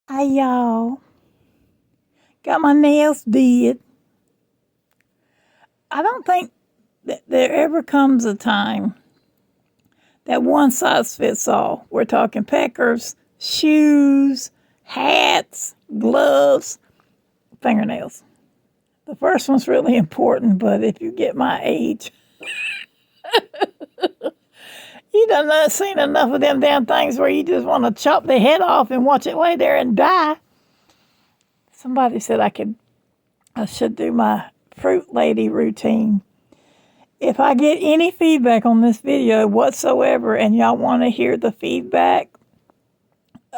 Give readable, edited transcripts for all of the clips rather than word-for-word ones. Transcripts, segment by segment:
Hi, y'all. Got my nails did. I don't think that there ever comes a time that one size fits all. We're talking peckers, shoes, hats, gloves, fingernails. The first one's really important, but if you get my age, you done not seen enough of them damn things where you just want to chop their head off and watch it lay there and die. Somebody said I should do my fruit lady routine. If I get any feedback on this video whatsoever and y'all want to hear the feedback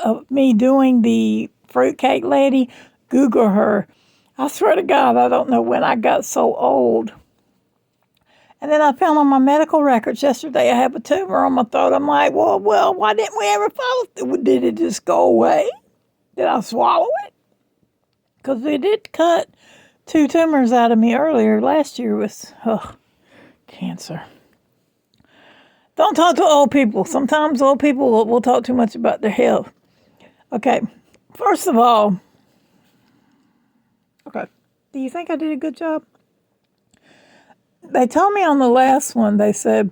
of me doing the fruitcake lady, Google her. I swear to God, I don't know when I got so old. And then I found on my medical records yesterday I have a tumor on my throat. I'm like, well, why didn't we ever follow through? Did it just go away? Did I swallow it? Because they did cut 2 tumors out of me earlier last year with cancer. Don't talk to old people. Sometimes old people will talk too much about their health. Okay, first of all, do you think I did a good job? They told me on the last one, they said,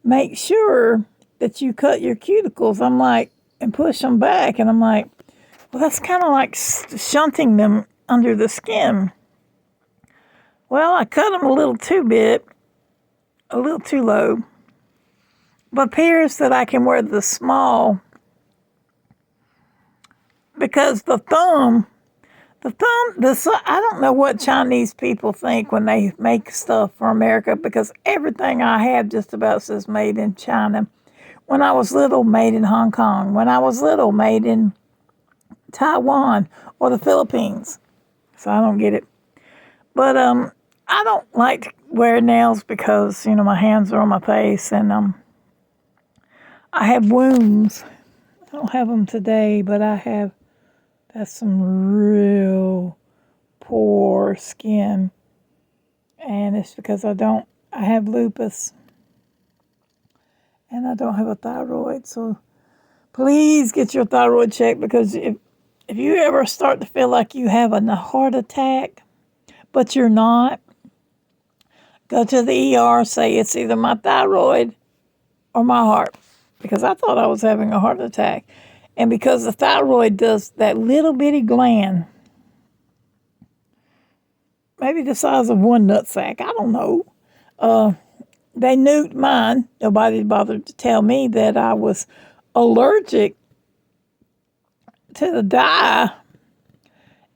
make sure that you cut your cuticles. I'm like, and push them back. And I'm like, well, that's kind of like shunting them under the skin. Well, I cut them a little too low. But appears that I can wear the small because the thumb, I don't know what Chinese people think when they make stuff for America because everything I have just about says made in China. When I was little, made in Hong Kong. When I was little, made in Taiwan or the Philippines. So I don't get it. But I don't like to wear nails because, my hands are on my face and I have wounds. I don't have them today, but that's some real poor skin. And it's because I have lupus. And I don't have a thyroid. So please get your thyroid checked because if you ever start to feel like you have a heart attack, but you're not, go to the ER, say it's either my thyroid or my heart. Because I thought I was having a heart attack. And because the thyroid does that little bitty gland, maybe the size of one nutsack, I don't know. They nuked mine. Nobody bothered to tell me that I was allergic to the dye.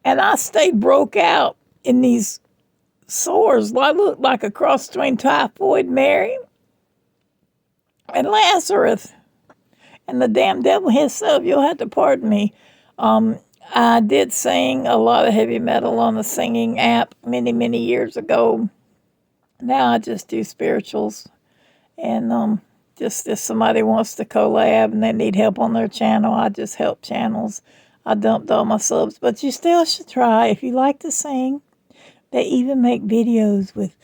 And I stayed broke out in these sores. I looked like a cross between Typhoid Mary and Lazarus. And the damn devil himself, you'll have to pardon me. I did sing a lot of heavy metal on the singing app many, many years ago. Now I just do spirituals. And just if somebody wants to collab and they need help on their channel, I just help channels. I dumped all my subs. But you still should try. If you like to sing, they even make videos with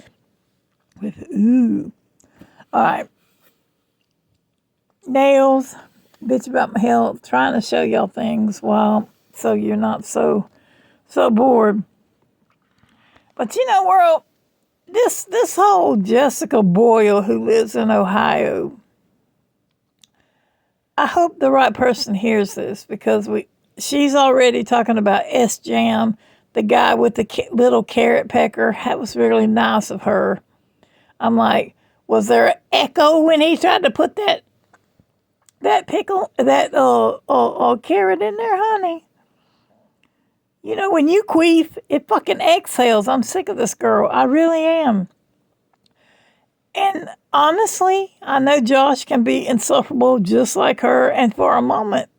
ooh. All right. Nails. Bitch about my health, trying to show y'all things so you're not so bored. But world, this whole Jessica Boyle who lives in Ohio, I hope the right person hears this because she's already talking about S-Jam, the guy with the little carrot pecker. That was really nice of her. I'm like, was there an echo when he tried to put that pickle, that carrot in there, honey? When you queef, it fucking exhales. I'm sick of this girl. I really am. And honestly, I know Josh can be insufferable just like her and for a moment.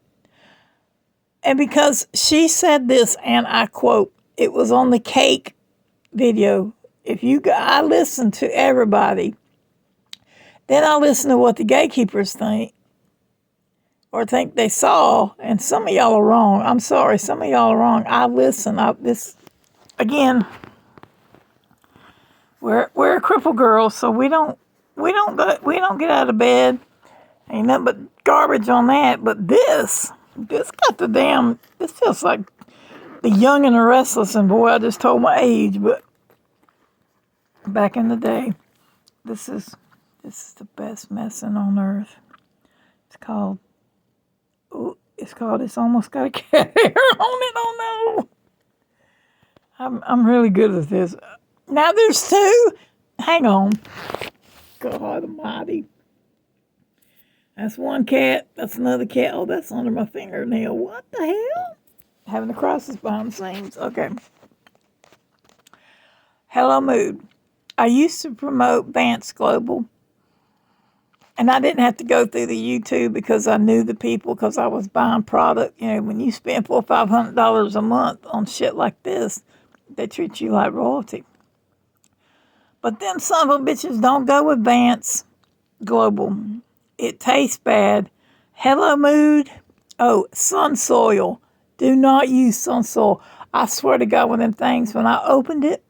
And because she said this, and I quote, it was on the cake video. I listen to everybody. Then I listen to what the gatekeepers think. Or think they saw, and some of y'all are wrong. I'm sorry, some of y'all are wrong. I listen. Again, we're a cripple girl, so we don't get out of bed. Ain't nothing but garbage on that. But this, This got the damn. This feels like the Young and the Restless, and boy, I just told my age, but back in the day, this is the best medicine on earth. It's called. Ooh, it's called. It's almost got a cat hair on it. Oh no! I'm really good at this. Now there's two. Hang on. God Almighty. That's one cat. That's another cat. Oh, that's under my fingernail. What the hell? Having a crisis behind the scenes. Okay. Hello, Mood. I used to promote Vance Global, and I didn't have to go through the YouTube because I knew the people because I was buying product. You know, when you spend $400 or $500 a month on shit like this, they treat you like royalty. But them son of a bitches don't go with Vance Global. It tastes bad. Hello, Mood. Oh, Sun Soil. Do not use Sun Soil. I swear to God, one of them things, when I opened it,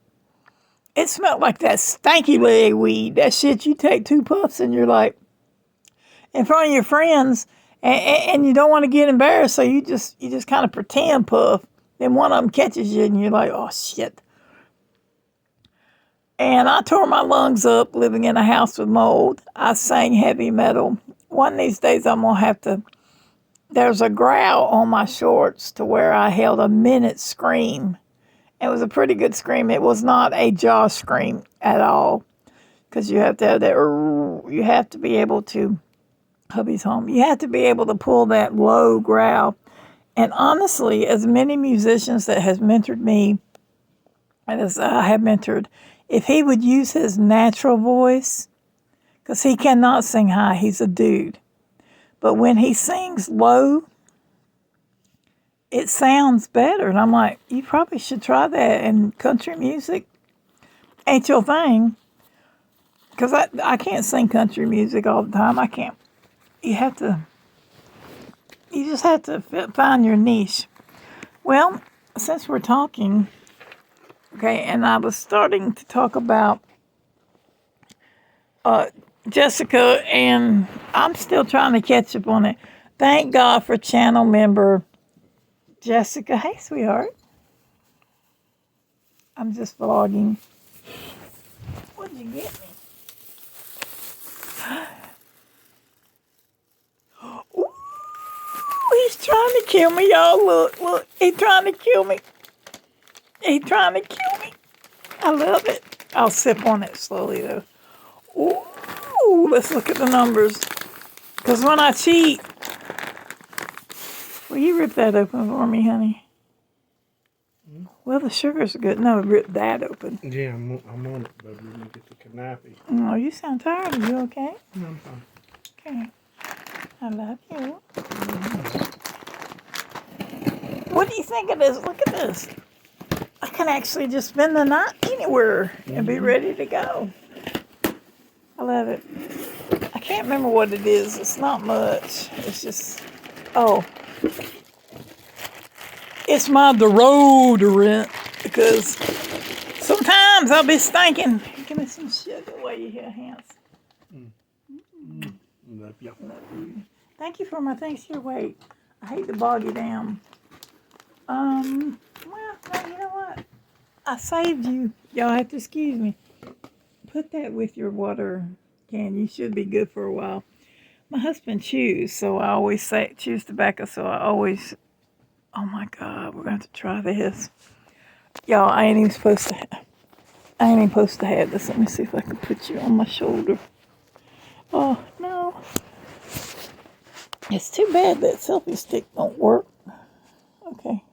it smelled like that stanky leg weed. That shit you take 2 puffs and you're like, in front of your friends, and you don't want to get embarrassed, so you just kind of pretend puff. Then one of them catches you and you're like, oh, shit. And I tore my lungs up living in a house with mold. I sang heavy metal. One of these days I'm going to have to... There's a growl on my shorts to where I held a minute scream. It was a pretty good scream. It was not a jaw scream at all. Because you have to have that... You have to be able to... Hubby's home. You have to be able to pull that low growl. And honestly, as many musicians that has mentored me, and as I have mentored... If he would use his natural voice, because he cannot sing high, he's a dude. But when he sings low, it sounds better. And I'm like, you probably should try that. And country music ain't your thing. Because I can't sing country music all the time. I can't. You just have to find your niche. Well, since we're talking... Okay, and I was starting to talk about Jessica, and I'm still trying to catch up on it. Thank God for channel member Jessica. Hey, sweetheart. I'm just vlogging. What did you get me? Ooh, he's trying to kill me, y'all. Look, he's trying to kill me. He's trying to kill me. I love it. I'll sip on it slowly, though. Ooh, let's look at the numbers. Because when I cheat... Will you rip that open for me, honey? Mm-hmm. Well, the sugar's good. No, rip that open. Yeah, I'm on it, baby. Let me get the canapé. Oh, you sound tired. Are you okay? No, I'm fine. Okay. I love you. What do you think of this? Look at this. I can actually just spend the night anywhere and be ready to go. I love it. I can't remember what it is. It's not much. It's just, it's my deodorant because sometimes I'll be stinking. Give me some sugar while you're here, Hans. Love you. Love you. Thank you for my things here. Wait, I hate to bog you down. Well, no, you know what? I saved you. Y'all have to excuse me. Put that with your water can. You should be good for a while. My husband chews, so I always say chews tobacco, so I always... Oh my God, we're going to have to try this. Y'all, I ain't even supposed to have this. Let me see if I can put you on my shoulder. Oh, no. It's too bad that selfie stick don't work. Okay.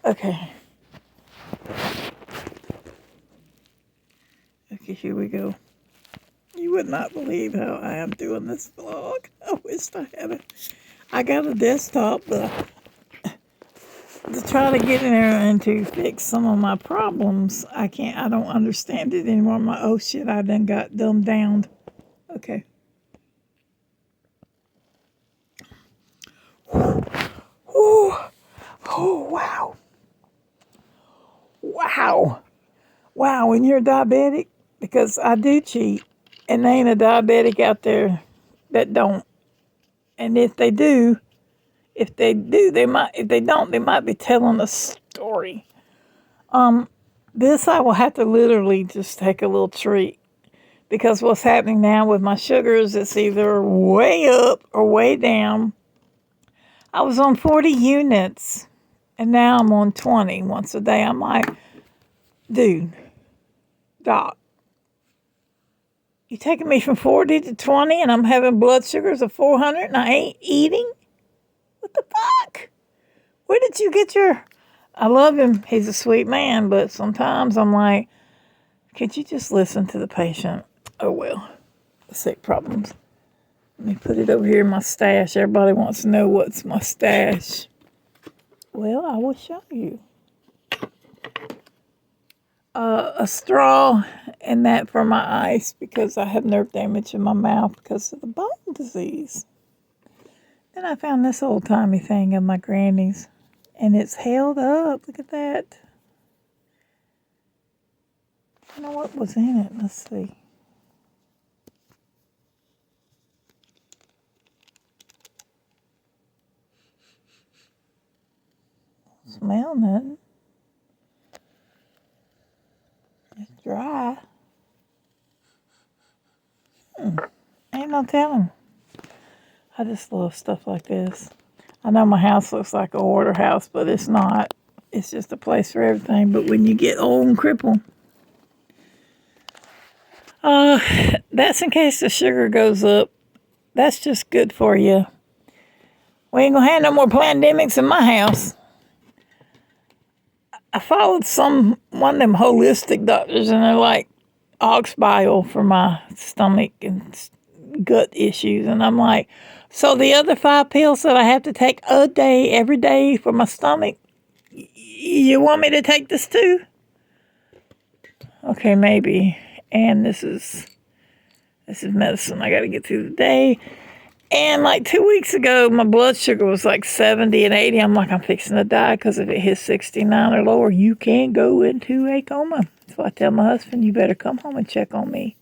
Okay, here we go. You would not believe how I am doing this vlog. I wish I had it. I got a desktop, but to try to get in there and to fix some of my problems, I don't understand it anymore. Oh shit, I done got dumbed down. Okay. Oh, wow. Wow, when you're diabetic, because I do cheat, and there ain't a diabetic out there that don't. And if they do, If they do, they might. If they don't, they might be telling a story. This I will have to literally just take a little treat because what's happening now with my sugars, it's either way up or way down. I was on 40 units and now I'm on 20 once a day. I'm like, dude, doc, you taking me from 40 to 20 and I'm having blood sugars of 400 and I ain't eating? What the fuck? Where did you get your... I love him. He's a sweet man, but sometimes I'm like, could you just listen to the patient? Oh, well, sick problems. Let me put it over here in my stash. Everybody wants to know what's my stash. Well, I will show you. A straw and that for my ice because I have nerve damage in my mouth because of the bone disease. Then I found this old-timey thing of my granny's. And it's held up. Look at that. I don't know what was in it. Let's see. Smell nothing. It's dry. Ain't no telling. I just love stuff like this. I know my house looks like a hoarder house, but it's not. It's just a place for everything. But when you get old and crippled, that's in case the sugar goes up. That's just good for you. We ain't gonna have no more pandemics in my house. I followed one of them holistic doctors, and they're like ox bile for my stomach and gut issues, and I'm like, so the other 5 pills that I have to take a day, every day for my stomach, you want me to take this too? Okay, maybe. And this is medicine I got to get through the day. And like 2 weeks ago, my blood sugar was like 70 and 80. I'm like, I'm fixing to die because if it hits 69 or lower, you can go into a coma. So I tell my husband, you better come home and check on me.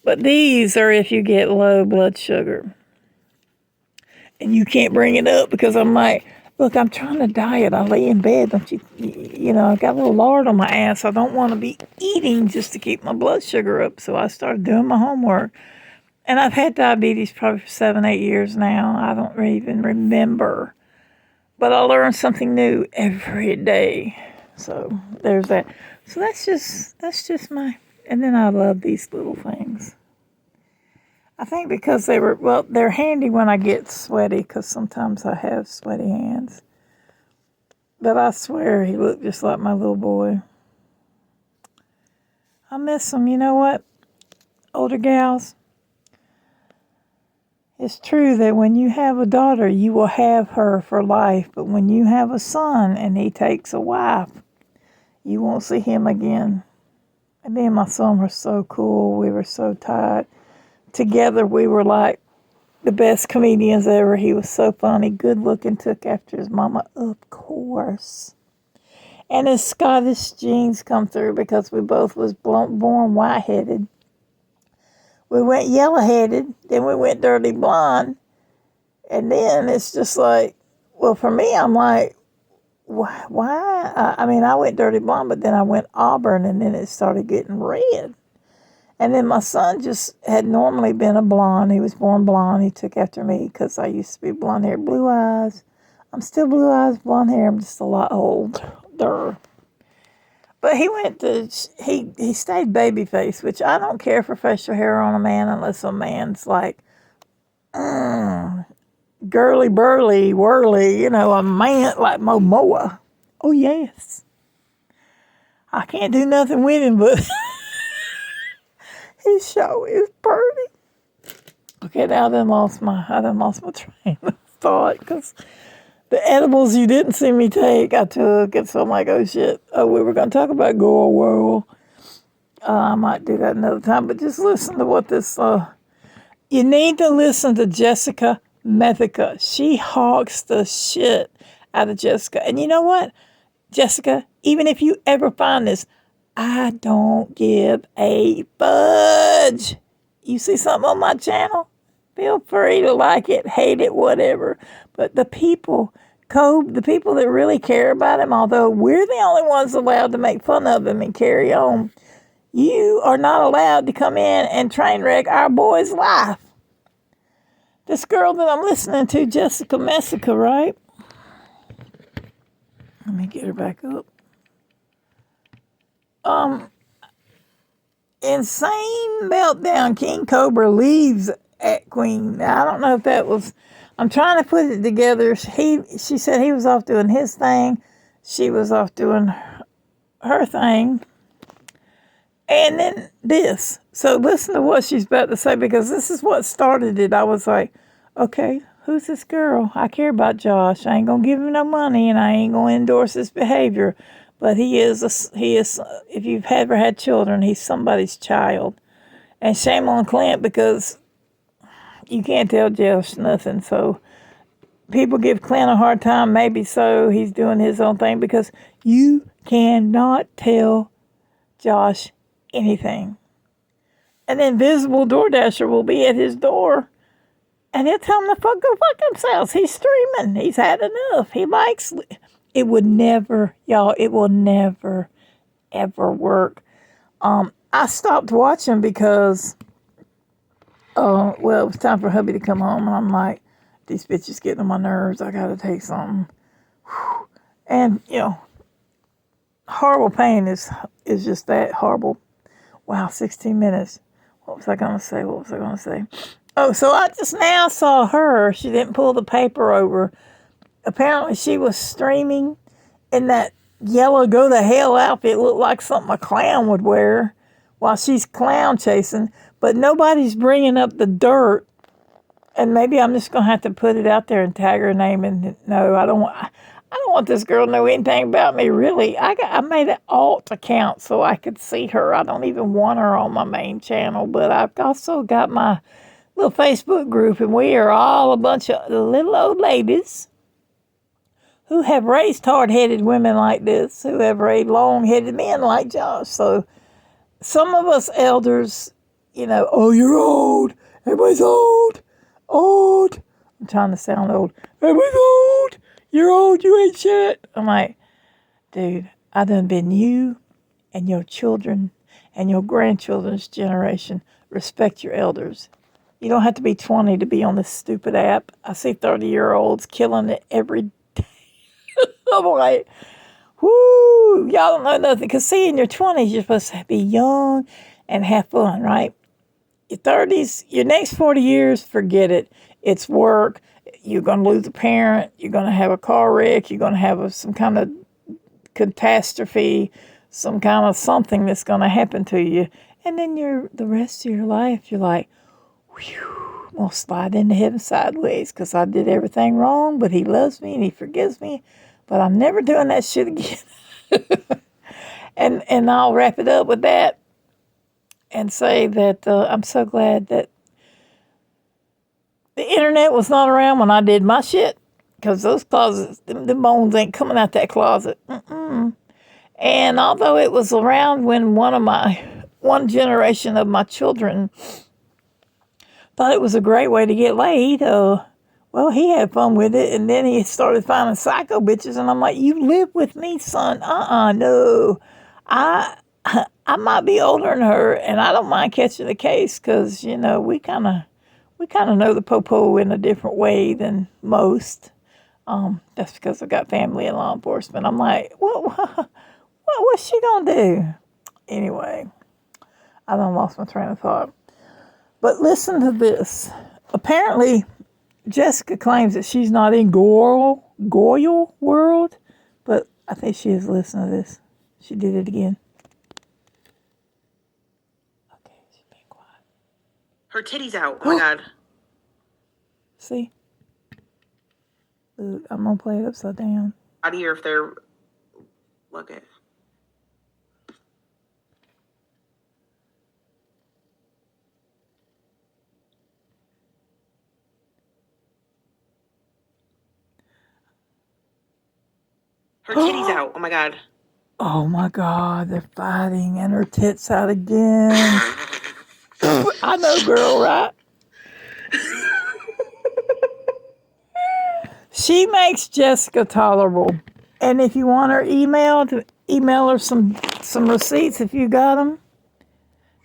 But these are if you get low blood sugar. And you can't bring it up because I'm like, look, I'm trying to diet. I lay in bed, don't you? You know, I got a little lard on my ass. I don't want to be eating just to keep my blood sugar up. So I started doing my homework. And I've had diabetes probably for 7, 8 years now. I don't even remember. But I learn something new every day. So there's that. So that's just my... And then I love these little things. I think because they're handy when I get sweaty because sometimes I have sweaty hands. But I swear he looked just like my little boy. I miss him. You know what, older gals? It's true that when you have a daughter, you will have her for life. But when you have a son and he takes a wife, you won't see him again. And me and my son were so cool. We were so tight. Together, we were like the best comedians ever. He was so funny, good looking, took after his mama, of course. And his Scottish genes come through because we both was born white-headed. We went yellow-headed, then we went dirty blonde. And then it's just like, well, for me, I'm like, why? I mean, I went dirty blonde, but then I went auburn, and then it started getting red. And then my son just had normally been a blonde. He was born blonde. He took after me because I used to be blonde hair, blue eyes. I'm still blue eyes, blonde hair. I'm just a lot older. But he stayed baby face, which I don't care for facial hair on a man unless a man's like, girly, burly, whirly, a man like Momoa. Oh, yes. I can't do nothing with him, but his show is pretty. Okay, now I done lost my train of thought because the edibles you didn't see me take, I took, and so I'm like, oh shit. Oh, we were going to talk about Go World. I might do that another time, but just listen to what this, you need to listen to Jessica Methica. She hawks the shit out of Jessica. And you know what, Jessica, even if you ever find this, I don't give a fudge. You see something on my channel? Feel free to like it, hate it, whatever. But the people, the people that really care about him, although we're the only ones allowed to make fun of him and carry on, you are not allowed to come in and train wreck our boy's life. This girl that I'm listening to, Jessica Messica, right? Let me get her back up. Insane meltdown. King Cobra leaves at Queen. Now, I don't know if that was. I'm trying to put it together. She said he was off doing his thing. She was off doing her thing. And then this. So listen to what she's about to say, because this is what started it. I was like, okay, who's this girl? I care about Josh. I ain't going to give him no money, and I ain't going to endorse his behavior. But he is, if you've ever had children, he's somebody's child. And shame on Clint, because you can't tell Josh nothing. So people give Clint a hard time. Maybe so. He's doing his own thing, because you cannot tell Josh anything. An invisible DoorDasher will be at his door, and he'll tell him to go fuck himself. He's streaming. He's had enough. He likes. It would never, y'all. It will never, ever work. I stopped watching because, well, it was time for hubby to come home, and I'm like, these bitches getting on my nerves. I gotta take something. Whew. And horrible pain is just that horrible. Wow, 16 minutes. What was I going to say? Oh, so I just now saw her. She didn't pull the paper over. Apparently she was streaming in that yellow go to hell outfit. Looked like something a clown would wear while she's clown chasing. But nobody's bringing up the dirt. And maybe I'm just going to have to put it out there and tag her name. And no, I don't want this girl to know anything about me, really. I made an alt account so I could see her. I don't even want her on my main channel, but I've also got my little Facebook group, and we are all a bunch of little old ladies who have raised hard-headed women like this, who have raised long-headed men like Josh. So some of us elders, oh, you're old. Everybody's old. Old. I'm trying to sound old. Everybody's old. You're old, you ain't shit. I'm like, dude, I done been you and your children and your grandchildren's generation. Respect your elders. You don't have to be 20 to be on this stupid app. I see 30-year-olds killing it every day. I'm like, whoo, y'all don't know nothing. Because see, in your 20s, you're supposed to be young and have fun, right? Your 30s, your next 40 years, forget it. It's work. You're going to lose a parent. You're going to have a car wreck. You're going to have some kind of catastrophe, some kind of something that's going to happen to you. And then the rest of your life, you're like, whew, I'm going to slide into heaven sideways because I did everything wrong, but he loves me and he forgives me. But I'm never doing that shit again. and I'll wrap it up with that and say that I'm so glad that the internet was not around when I did my shit, because those closets, them bones ain't coming out that closet. And although it was around when one generation of my children thought it was a great way to get laid, well, he had fun with it, and then he started finding psycho bitches, and I'm like, you live with me, son. No. I might be older than her, and I don't mind catching the case, because, we kind of know the popo in a different way than most. That's because I've got family in law enforcement. I'm like, what's she gonna do? Anyway, I done lost my train of thought. But listen to this. Apparently, Jessica claims that she's not in Goyle world, but I think she is. Listening to this. She did it again. Okay, she's being quiet. Her titty's out. Oh my God. See? Look, I'm going to play it upside down. Out of here if they're... Look it. Her titty's out. Oh my God. Oh my God, they're fighting and her tits out again. I know, girl, right? She makes Jessica tolerable. And if you want her email, to email her some receipts if you got them.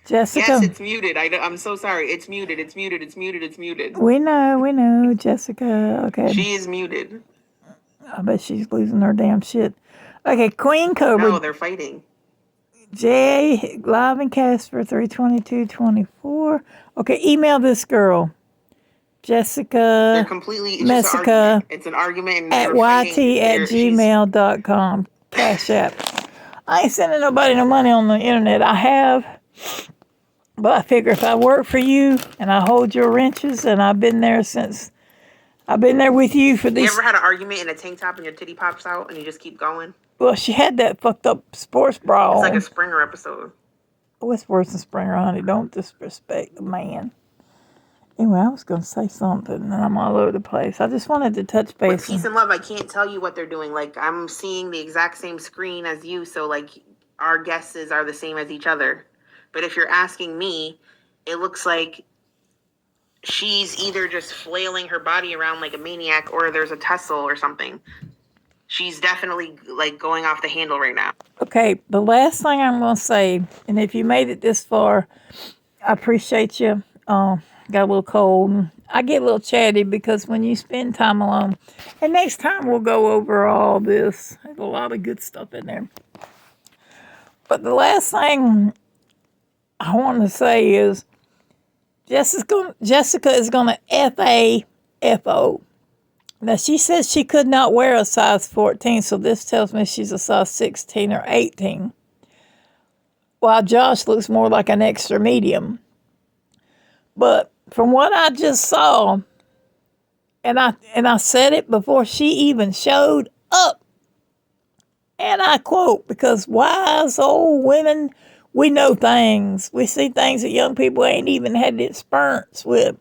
Jessica. Yes, it's muted. I'm so sorry. It's muted. It's muted. It's muted. It's muted. We know, Jessica. Okay. She is muted. I bet she's losing her damn shit. Okay, Queen Cobra. No, they're fighting. J. Live and Casper 32224. Okay, email this girl. Jessica. They're completely it's just an Messica argument. It's an argument and at they're fighting. yt@gmail.com. Cash app. I ain't sending nobody no money on the internet. I have. But I figure if I work for you and I hold your wrenches and I've been there with you for You these. ever had an argument in a tank top and your titty pops out and you just keep going? Well, she had that fucked up sports bra It's on. like a Springer episode. What's worse than Springer, honey? Don't disrespect the man. Anyway, I was going to say something, and I'm all over the place. I just wanted to touch base. With peace and love, I can't tell you what they're doing. Like, I'm seeing the exact same screen as you, so, like, our guesses are the same as each other. But if you're asking me, it looks like she's either just flailing her body around like a maniac or there's a tussle or something. She's definitely, like, going off the handle right now. Okay, the last thing I'm going to say, and if you made it this far, I appreciate you. Got a little cold. I get a little chatty because when you spend time alone, and next time we'll go over all this. There's a lot of good stuff in there. But the last thing I want to say is Jessica is going to FAFO. Now, she says she could not wear a size 14, so this tells me she's a size 16 or 18. While Josh looks more like an extra medium. But from what I just saw, and I said it before she even showed up, and I quote, because wise old women, we know things. We see things that young people ain't even had the experience with.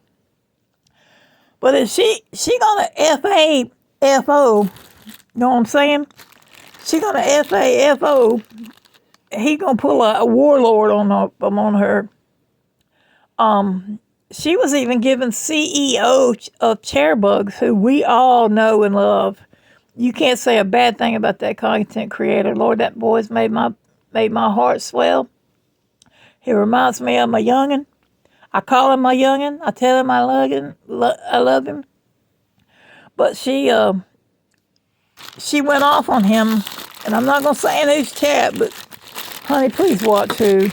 But if she gonna FAFO, you know what I'm saying? She gonna FAFO, he gonna pull a warlord on her. She was even given CEO of Chairbugs, who we all know and love. You can't say a bad thing about that content creator. Lord, that boy's made my heart swell. He reminds me of my youngin'. I call him my youngin'. I tell him I love him. But she went off on him, and I'm not gonna say in whose chat, but honey, please watch who.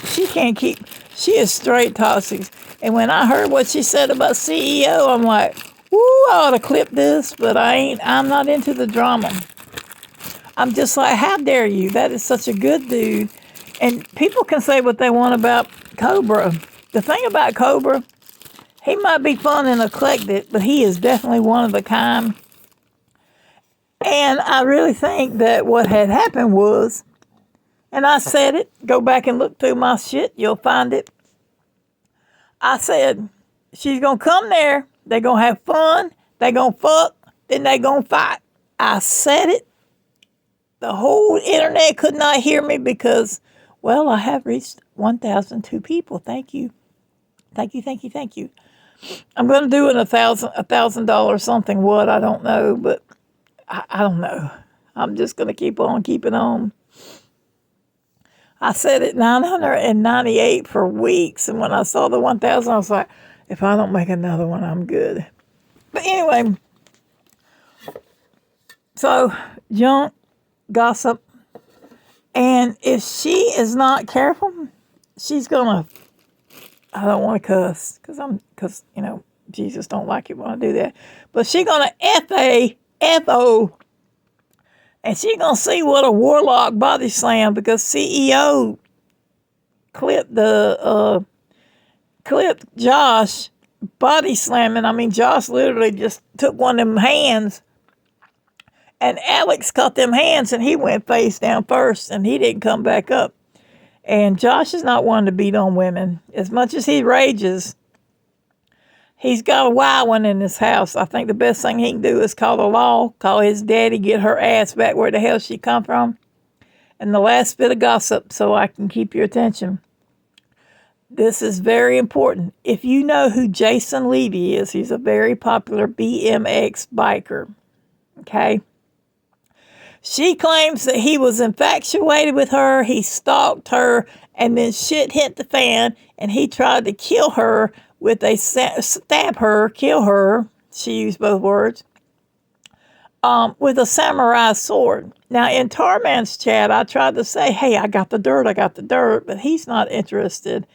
She is straight toxic. And when I heard what she said about CEO, I'm like, woo, I ought to clip this, but I'm not into the drama. I'm just like, how dare you? That is such a good dude. And people can say what they want about Cobra. The thing about Cobra, he might be fun and eclectic, but he is definitely one of a kind. And I really think that what had happened was, and I said it, go back and look through my shit, you'll find it. I said, she's going to come there, they're going to have fun, they're going to fuck, then they're going to fight. I said it. The whole internet could not hear me because, well, I have reached 1,002 people. Thank you. Thank you. I'm going to do it $1,000 something. What? I don't know, but I don't know. I'm just going to keep on keeping on. I said it 998 for weeks, and when I saw the 1,000, I was like, if I don't make another one, I'm good. But anyway, so junk, gossip, and if she is not careful, she's gonna. I don't want to cuss because Jesus don't like it when I do that, but she's gonna FAFO. And she gonna see what a warlock body slam because CEO clipped Josh body slamming. I mean, Josh literally just took one of them hands, and Alex caught them hands, and he went face down first, and he didn't come back up. And Josh is not one to beat on women. As much as he rages, he's got a wild one in his house. I think the best thing he can do is call the law, call his daddy, get her ass back where the hell she come from. And the last bit of gossip so I can keep your attention. This is very important. If you know who Jason Levy is, he's a very popular BMX biker. Okay. She claims that he was infatuated with her, he stalked her, and then shit hit the fan, and he tried to kill her with a stab her, kill her. She used both words. With a samurai sword. Now, in Tarman's chat, I tried to say, hey, I got the dirt, but he's not interested.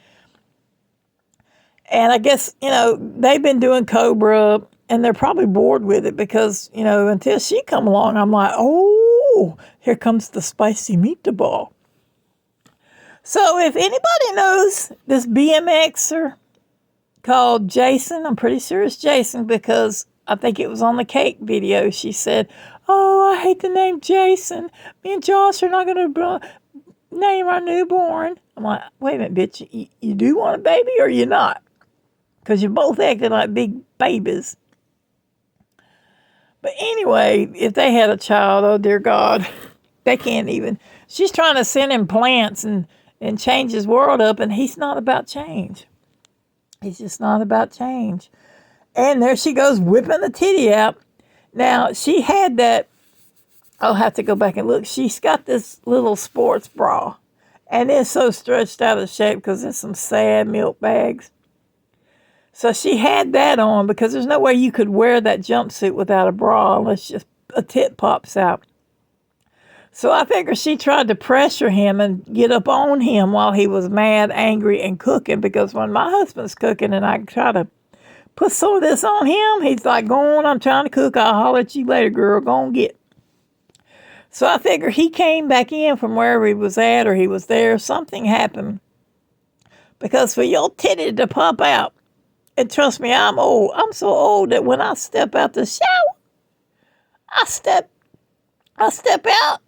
And I guess, they've been doing Cobra, and they're probably bored with it because, until she come along, I'm like, oh, here comes the spicy meatball. So if anybody knows this BMXer called Jason, I'm pretty sure it's Jason because I think it was on the cake video. She said, oh, I hate the name Jason. Me and Josh are not going to name our newborn. I'm like, wait a minute, bitch. You do want a baby or you not? Because you're both acting like big babies. But anyway, if they had a child, oh, dear God, they can't even. She's trying to send him plants and change his world up, and he's not about change. He's just not about change. And there she goes, whipping the titty out. Now, she had that, I'll have to go back and look. She's got this little sports bra. And it's so stretched out of shape because it's some sad milk bags. So she had that on because there's no way you could wear that jumpsuit without a bra unless just a tit pops out. So I figure she tried to pressure him and get up on him while he was mad, angry, and cooking. Because when my husband's cooking and I try to put some of this on him, he's like, go on, I'm trying to cook. I'll holler at you later, girl. Go on, get. So I figure he came back in from wherever he was at or he was there. Something happened. Because for your titty to pop out, and trust me, I'm old. I'm so old that when I step out the shower, I step out,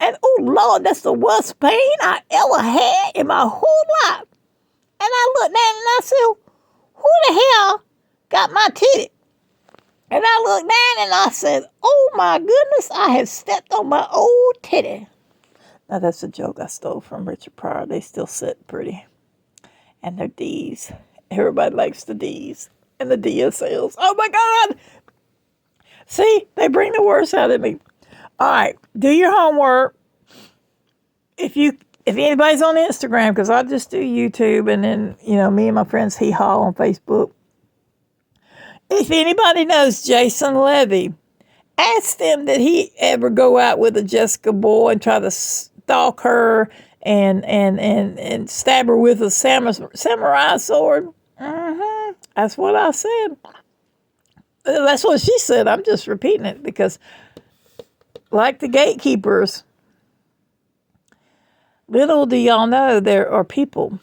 and oh Lord, that's the worst pain I ever had in my whole life. And I looked down and I said, who the hell got my titty? And I looked down and I said, oh my goodness, I have stepped on my old titty. Now that's a joke I stole from Richard Pryor. They still sit pretty. And they're D's. Everybody likes the D's and the DSLs. Oh my God! See, they bring the worst out of me. All right, do your homework. If anybody's on Instagram, because I just do YouTube, and then me and my friends hee haw on Facebook. If anybody knows Jason Levy, ask them did he ever go out with a Jessica boy and try to stalk her and stab her with a samurai sword. That's what I said. That's what she said. I'm just repeating it because, like the gatekeepers, little do y'all know there are people.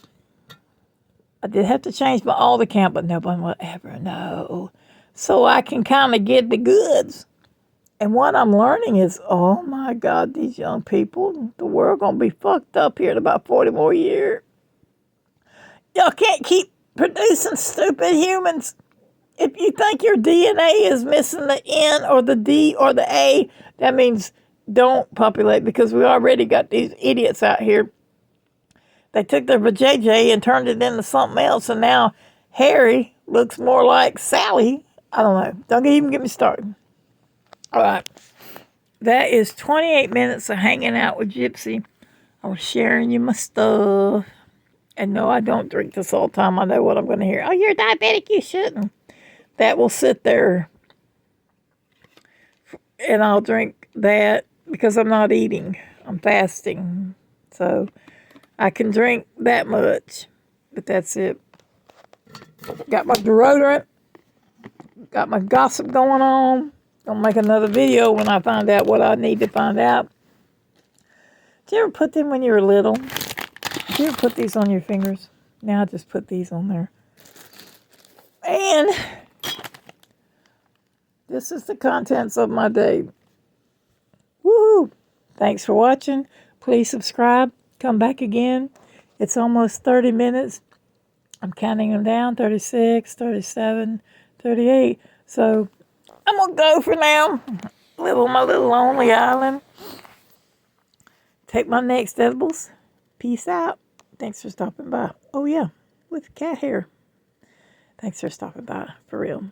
I did have to change my alt account, but nobody will ever know. So I can kind of get the goods. And what I'm learning is, oh my God, these young people, the world going to be fucked up here in about 40 more years. Y'all can't keep producing stupid humans. If you think your DNA is missing the N or the D or the A, that means don't populate because we already got these idiots out here. They took their vajayjay and turned it into something else, and now Harry looks more like Sally. I don't know. Don't even get me started. All right. That is 28 minutes of hanging out with Gypsy. I was sharing you my stuff. And no, I don't drink this all the time. I know what I'm going to hear. Oh, you're diabetic. You shouldn't. That will sit there. And I'll drink that because I'm not eating. I'm fasting. So I can drink that much. But that's it. Got my deodorant. Got my gossip going on. Gonna make another video when I find out what I need to find out. Did you ever put them when you were little? Did you ever put these on your fingers? Now I just put these on there. And this is the contents of my day. Woohoo! Thanks for watching. Please subscribe. Come back again. It's almost 30 minutes. I'm counting them down. 36, 37, 38. So I'm going to go for now. Live on my little lonely island. Take my next edibles. Peace out. Thanks for stopping by. Oh, yeah. With cat hair. Thanks for stopping by. For real.